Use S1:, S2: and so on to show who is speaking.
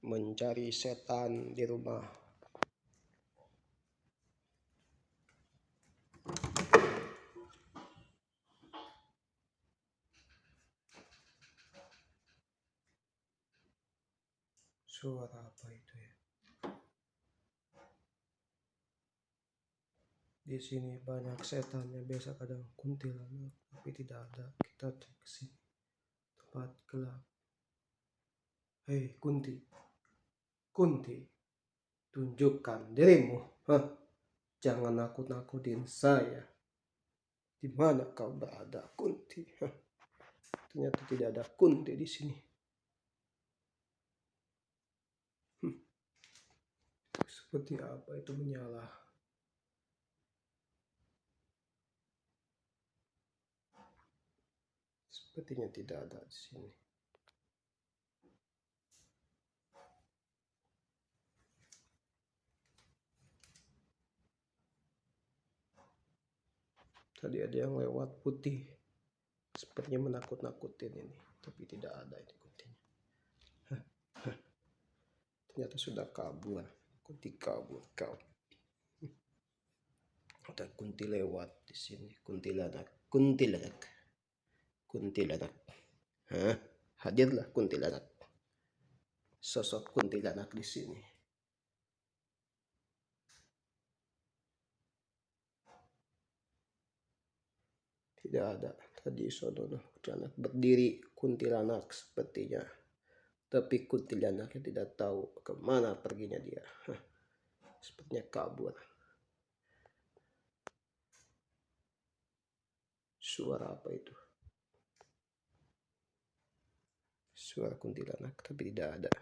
S1: mencari setan di rumah. Suara apa itu ya? Di sini banyak setannya, biasa kadang kuntilanak, tapi tidak ada. Kita cek ke sini. Tempat gelap. Hei Kunti, Kunti, tunjukkan dirimu. Hah? Jangan nakut-nakutin saya. Di mana kau berada, Kunti? Hah? Ternyata tidak ada Kunti di sini. Seperti apa itu menyala? Sepertinya tidak ada di sini. Tadi ada yang lewat putih, sepertinya menakut-nakutin ini, tapi tidak ada ini Kuntinya. Ternyata sudah kabur. Kunti kabur kau. Ada Kunti lewat di sini. Kuntilanak, kuntilanak, kuntilanak. Hah? Hadirlah kuntilanak. Sosok kuntilanak di sini. Tidak ada. Tadi sono kuntilanak berdiri, kuntilanak sepertinya. Tapi kuntilanaknya tidak tahu kemana perginya dia. Sepertinya kabur. Suara apa itu? Suara kuntilanak, tapi tidak ada.